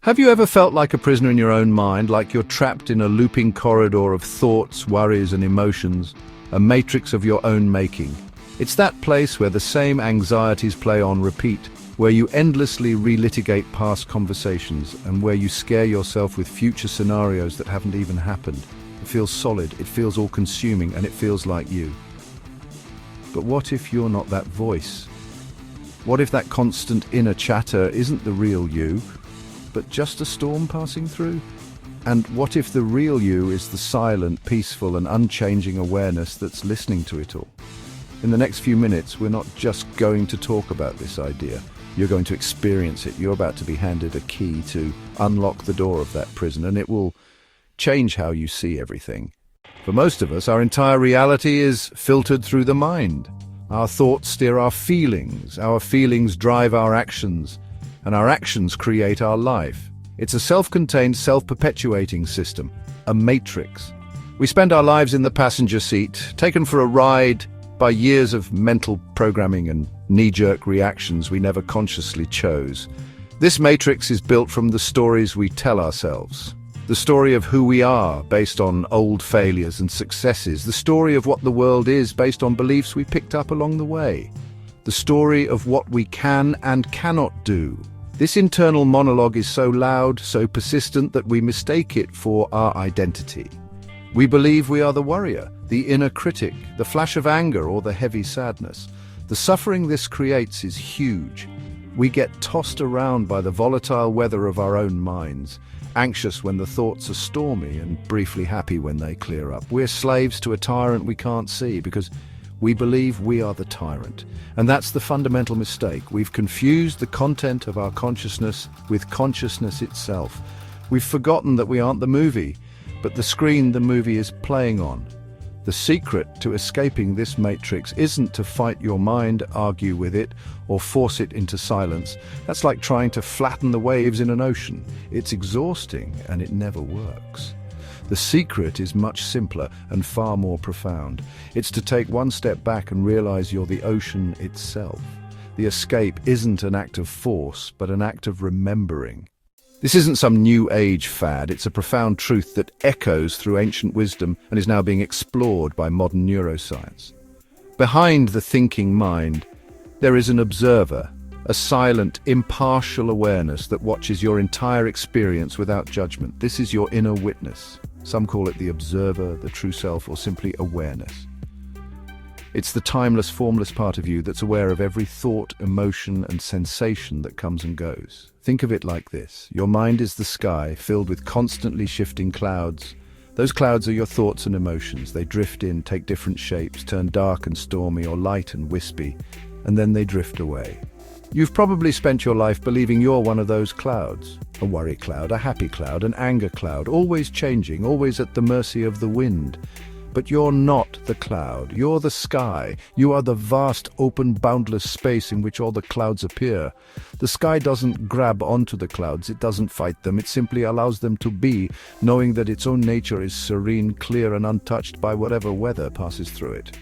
Have you ever felt like a prisoner in your own mind, like you're trapped in a looping corridor of thoughts, worries, and emotions, a matrix of your own making? It's that place where the same anxieties play on repeat, where you endlessly relitigate past conversations, and where you scare yourself with future scenarios that haven't even happened. It feels solid, it feels all-consuming, and it feels like you. But what if you're not that voice? What if that constant inner chatter isn't the real you, but just a storm passing through? And what if the real you is the silent, peaceful, and unchanging awareness that's listening to it all? In the next few minutes, we're not just going to talk about this idea. You're going to experience it. You're about to be handed a key to unlock the door of that prison, and it will change how you see everything. For most of us, our entire reality is filtered through the mind. Our thoughts steer our feelings drive our actions, and our actions create our life. It's a self-contained, self-perpetuating system, a matrix. We spend our lives in the passenger seat, taken for a ride by years of mental programming and knee-jerk reactions we never consciously chose. This matrix is built from the stories we tell ourselves. The story of who we are based on old failures and successes. The story of what the world is based on beliefs we picked up along the way. The story of what we can and cannot do. This internal monologue is so loud, so persistent that we mistake it for our identity. We believe we are the worrier, the inner critic, the flash of anger, or the heavy sadness. The suffering this creates is huge. We get tossed around by the volatile weather of our own minds, anxious when the thoughts are stormy and briefly happy when they clear up. We're slaves to a tyrant we can't see because we believe we are the tyrant. And that's the fundamental mistake. We've confused the content of our consciousness with consciousness itself. We've forgotten that we aren't the movie, but the screen the movie is playing on. The secret to escaping this matrix isn't to fight your mind, argue with it, or force it into silence. That's like trying to flatten the waves in an ocean. It's exhausting and it never works. The secret is much simpler and far more profound. It's to take one step back and realize you're the ocean itself. The escape isn't an act of force, but an act of remembering. This isn't some new age fad, it's a profound truth that echoes through ancient wisdom and is now being explored by modern neuroscience. Behind the thinking mind, there is an observer, a silent, impartial awareness that watches your entire experience without judgment. This is your inner witness. Some call it the observer, the true self, or simply awareness. It's the timeless, formless part of you that's aware of every thought, emotion, and sensation that comes and goes. Think of it like this. Your mind is the sky, filled with constantly shifting clouds. Those clouds are your thoughts and emotions. They drift in, take different shapes, turn dark and stormy or light and wispy, and then they drift away. You've probably spent your life believing you're one of those clouds. A worry cloud, a happy cloud, an anger cloud, always changing, always at the mercy of the wind. But you're not the cloud, you're the sky. You are the vast, open, boundless space in which all the clouds appear. The sky doesn't grab onto the clouds, it doesn't fight them, it simply allows them to be, knowing that its own nature is serene, clear, and untouched by whatever weather passes through it.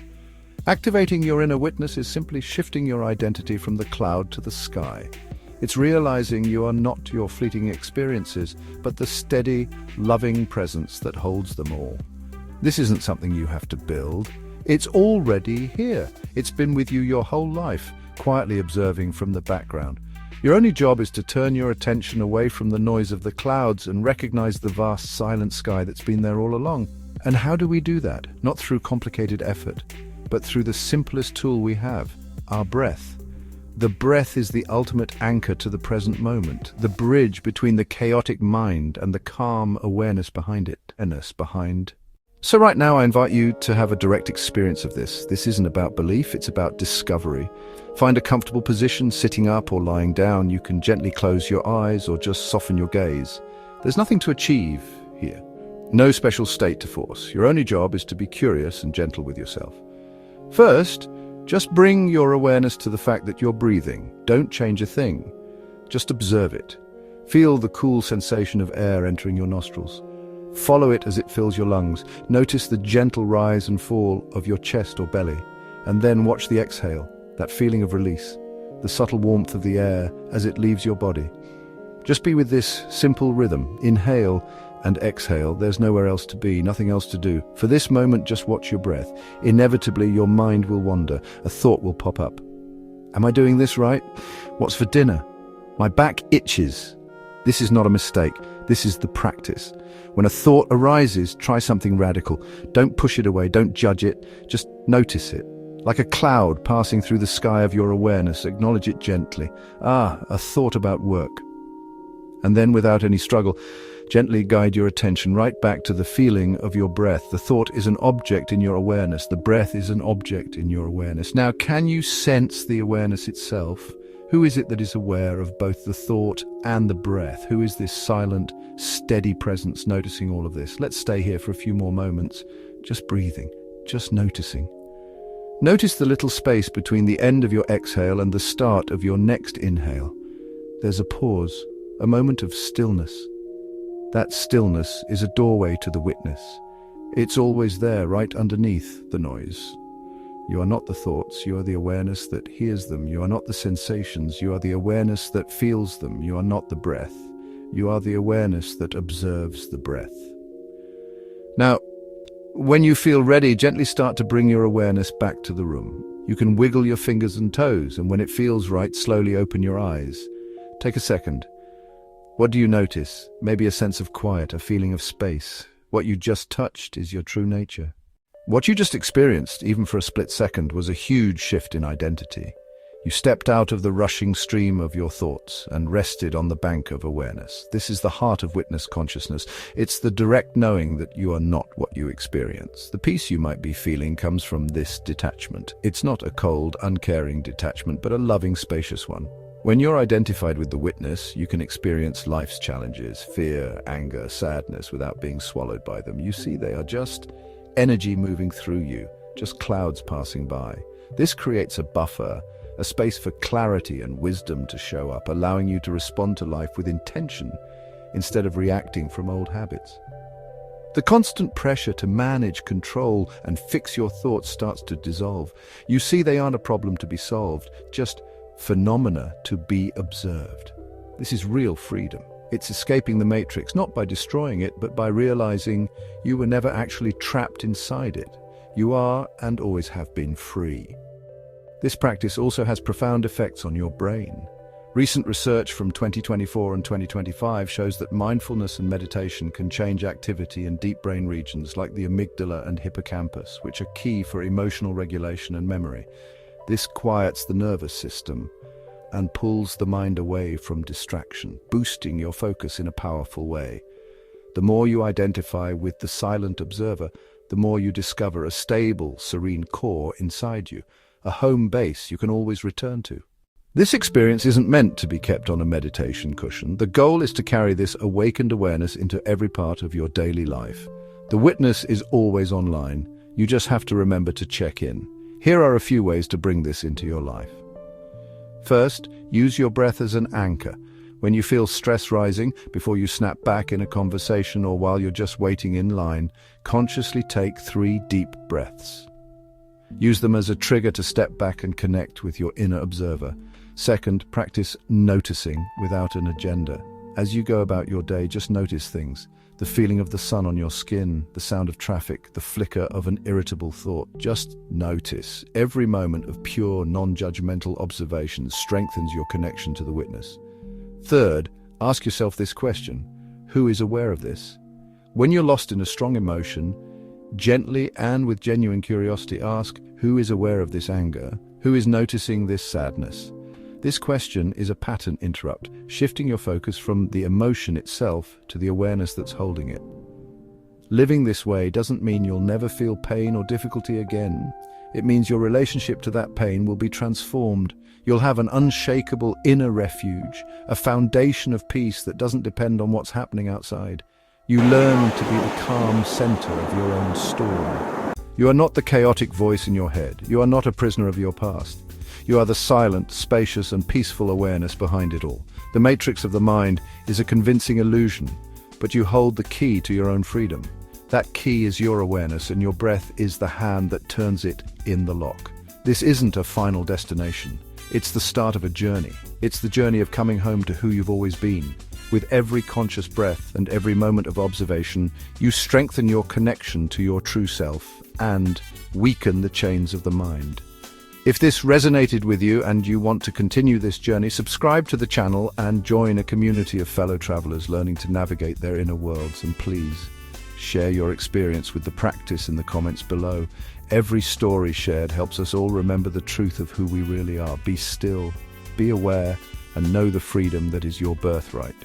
Activating your inner witness is simply shifting your identity from the cloud to the sky. It's realizing you are not your fleeting experiences, but the steady, loving presence that holds them all. This isn't something you have to build. It's already here. It's been with you your whole life, quietly observing from the background. Your only job is to turn your attention away from the noise of the clouds and recognize the vast, silent sky that's been there all along. And how do we do that? Not through complicated effort, but through the simplest tool we have, our breath. The breath is the ultimate anchor to the present moment, the bridge between the chaotic mind and the calm awareness behind it, So right now I invite you to have a direct experience of this. This isn't about belief, it's about discovery. Find a comfortable position, sitting up or lying down. You can gently close your eyes or just soften your gaze. There's nothing to achieve here. No special state to force. Your only job is to be curious and gentle with yourself. First, just bring your awareness to the fact that you're breathing. Don't change a thing. Just observe it. Feel the cool sensation of air entering your nostrils. Follow it as it fills your lungs. Notice the gentle rise and fall of your chest or belly. And then watch the exhale, that feeling of release, the subtle warmth of the air as it leaves your body. Just be with this simple rhythm. Inhale and exhale. There's nowhere else to be, nothing else to do. For this moment, just watch your breath. Inevitably, your mind will wander. A thought will pop up. Am I doing this right? What's for dinner? My back itches. This is not a mistake. This is the practice. When a thought arises, try something radical. Don't push it away. Don't judge it. Just notice it. Like a cloud passing through the sky of your awareness, acknowledge it gently. A thought about work. And then, without any struggle, gently guide your attention right back to the feeling of your breath. The thought is an object in your awareness. The breath is an object in your awareness. Now, can you sense the awareness itself? Who is it that is aware of both the thought and the breath? Who is this silent, steady presence noticing all of this? Let's stay here for a few more moments, just breathing, just noticing. Notice the little space between the end of your exhale and the start of your next inhale. There's a pause, a moment of stillness. That stillness is a doorway to the witness. It's always there, right underneath the noise. You are not the thoughts, you are the awareness that hears them. You are not the sensations, you are the awareness that feels them. You are not the breath, you are the awareness that observes the breath. Now, when you feel ready, gently start to bring your awareness back to the room. You can wiggle your fingers and toes, and when it feels right, slowly open your eyes. Take a second. What do you notice? Maybe a sense of quiet, a feeling of space. What you just touched is your true nature. What you just experienced, even for a split second, was a huge shift in identity. You stepped out of the rushing stream of your thoughts and rested on the bank of awareness. This is the heart of witness consciousness. It's the direct knowing that you are not what you experience. The peace you might be feeling comes from this detachment. It's not a cold, uncaring detachment, but a loving, spacious one. When you're identified with the witness, you can experience life's challenges, fear, anger, sadness, without being swallowed by them. You see, they are just energy moving through you, just clouds passing by. This creates a buffer, a space for clarity and wisdom to show up, allowing you to respond to life with intention instead of reacting from old habits. The constant pressure to manage, control, and fix your thoughts starts to dissolve. You see, they aren't a problem to be solved, just phenomena to be observed. This is real freedom. It's escaping the matrix, not by destroying it, but by realizing you were never actually trapped inside it. You are, and always have been, free. This practice also has profound effects on your brain. Recent research from 2024 and 2025 shows that mindfulness and meditation can change activity in deep brain regions like the amygdala and hippocampus, which are key for emotional regulation and memory. This quiets the nervous system and pulls the mind away from distraction, boosting your focus in a powerful way. The more you identify with the silent observer, the more you discover a stable, serene core inside you, a home base you can always return to. This experience isn't meant to be kept on a meditation cushion. The goal is to carry this awakened awareness into every part of your daily life. The witness is always online. You just have to remember to check in. Here are a few ways to bring this into your life. First, use your breath as an anchor. When you feel stress rising, before you snap back in a conversation or while you're just waiting in line, consciously take 3 deep breaths. Use them as a trigger to step back and connect with your inner observer. Second, practice noticing without an agenda. As you go about your day, just notice things. The feeling of the sun on your skin, the sound of traffic, the flicker of an irritable thought. Just notice. Every moment of pure, non-judgmental observation strengthens your connection to the witness. Third, ask yourself this question: who is aware of this? When you're lost in a strong emotion, gently and with genuine curiosity ask, who is aware of this anger? Who is noticing this sadness? This question is a pattern interrupt, shifting your focus from the emotion itself to the awareness that's holding it. Living this way doesn't mean you'll never feel pain or difficulty again. It means your relationship to that pain will be transformed. You'll have an unshakable inner refuge, a foundation of peace that doesn't depend on what's happening outside. You learn to be the calm center of your own storm. You are not the chaotic voice in your head. You are not a prisoner of your past. You are the silent, spacious, and peaceful awareness behind it all. The matrix of the mind is a convincing illusion, but you hold the key to your own freedom. That key is your awareness, and your breath is the hand that turns it in the lock. This isn't a final destination. It's the start of a journey. It's the journey of coming home to who you've always been. With every conscious breath and every moment of observation, you strengthen your connection to your true self and weaken the chains of the mind. If this resonated with you and you want to continue this journey, subscribe to the channel and join a community of fellow travelers learning to navigate their inner worlds. And please, share your experience with the practice in the comments below. Every story shared helps us all remember the truth of who we really are. Be still, be aware, and know the freedom that is your birthright.